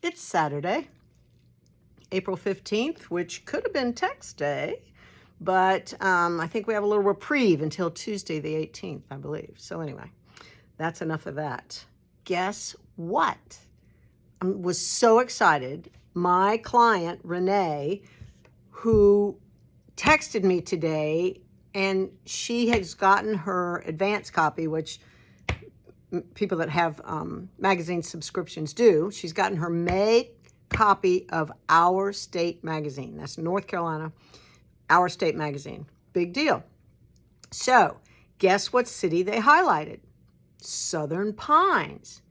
It's Saturday, April 15th, which could have been text day, but I think we have a little reprieve until Tuesday the 18th, I believe. So anyway, that's enough of that. Guess what? I was so excited. My client, Renee, who texted me today, and she has gotten her advance copy, which people that have magazine subscriptions do. She's gotten her May copy of Our State magazine. That's North Carolina, Our State magazine. Big deal. So guess what city they highlighted? Southern Pines.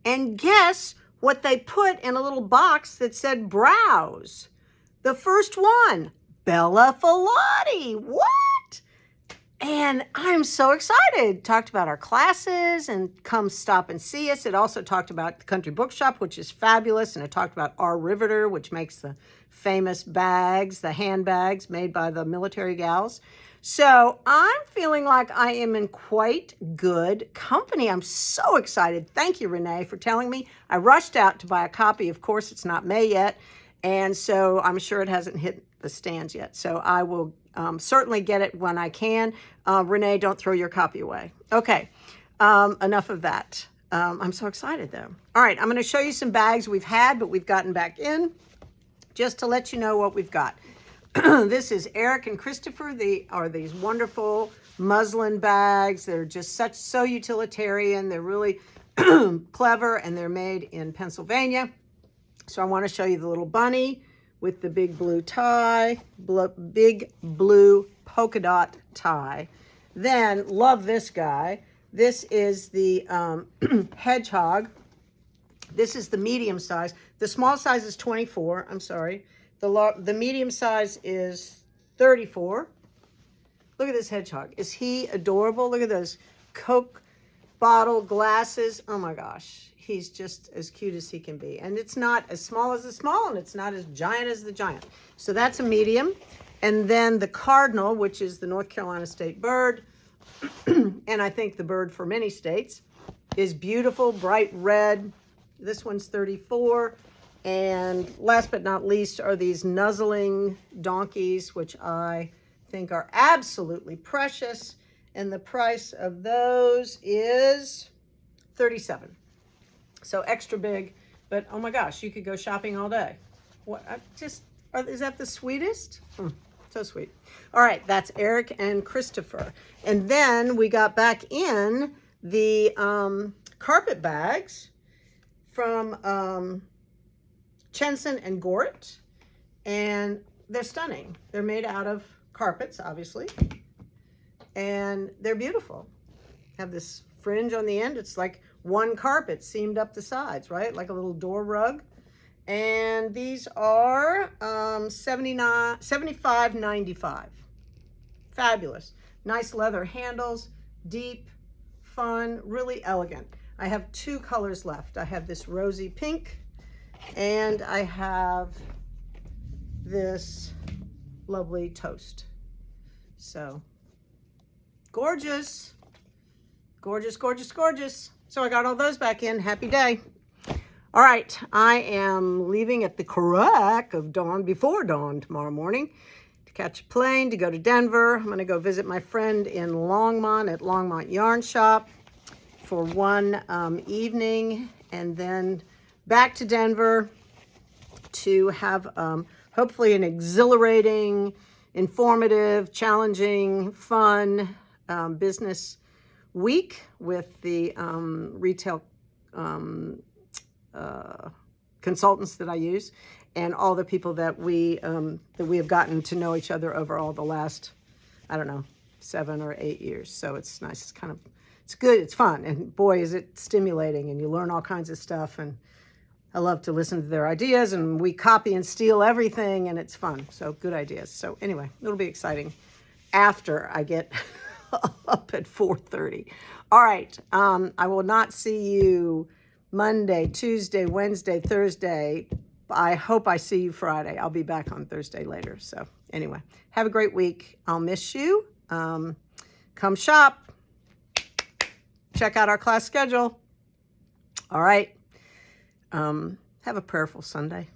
And guess what they put in a little box that said browse? The first one, Bella Filati. What? And I'm so excited. Talked about our classes and come stop and see us. It also talked about the Country Bookshop, which is fabulous. And it talked about our Riveter, which makes the famous bags, the handbags made by the military gals. So I'm feeling like I am in quite good company. I'm so excited. Thank you, Renee, for telling me. I rushed out to buy a copy. Of course, it's not May yet. And so I'm sure it hasn't hit the stands yet. So I will certainly get it when I can. Renee, don't throw your copy away. Okay, enough of that. I'm so excited though. All right, I'm going to show you some bags we've had, but we've gotten back in just to let you know what we've got. This is Eric and Christopher. They are these wonderful muslin bags. They're just so utilitarian. They're really clever, and they're made in Pennsylvania. So I want to show you the little bunny with the big blue tie, big blue polka dot tie. Then, love this guy. This is the hedgehog. This is the medium size. The small size is 24, I'm sorry. The medium size is 34. Look at this hedgehog. Is he adorable? Look at those Coke bottle glasses. Oh my gosh. He's just as cute as he can be. And it's not as small as the small, and it's not as giant as the giant. So that's a medium. And then the cardinal, which is the North Carolina state bird, and I think the bird for many states, is beautiful, bright red. This one's 34. And last but not least are these nuzzling donkeys, which I think are absolutely precious. And the price of those is $37. So extra big, but oh my gosh, you could go shopping all day. What? Is that the sweetest? So sweet. All right, that's Eric and Christopher. And then we got back in the carpet bags from Chenson Gorett, and they're stunning. They're made out of carpets, obviously, and they're beautiful. Have this fringe on the end. It's like one carpet seamed up the sides, right? Like a little door rug. And these are $75.95. Fabulous. Nice leather handles, deep, fun, really elegant. I have two colors left. I have this rosy pink, and I have this lovely toast. So gorgeous. Gorgeous, gorgeous, gorgeous. So I got all those back in. Happy day. All right, I am leaving at the crack of dawn, before dawn tomorrow morning, to catch a plane to go to Denver. I'm going to go visit my friend in Longmont at Longmont Yarn Shop for one evening, and then back to Denver to have hopefully an exhilarating, informative, challenging, fun business week with the retail consultants that I use, and all the people that we have gotten to know each other over all the last, I don't know, 7 or 8 years. So it's nice. It's good. It's fun. And boy, is it stimulating, and you learn all kinds of stuff. And I love to listen to their ideas, and we copy and steal everything, and it's fun. So good ideas. So anyway, it'll be exciting after I get up at 4:30. All right. I will not see you Monday, Tuesday, Wednesday, Thursday. I hope I see you Friday. I'll be back on Thursday later. So anyway, have a great week. I'll miss you. Come shop. Check out our class schedule. All right. Have a prayerful Sunday.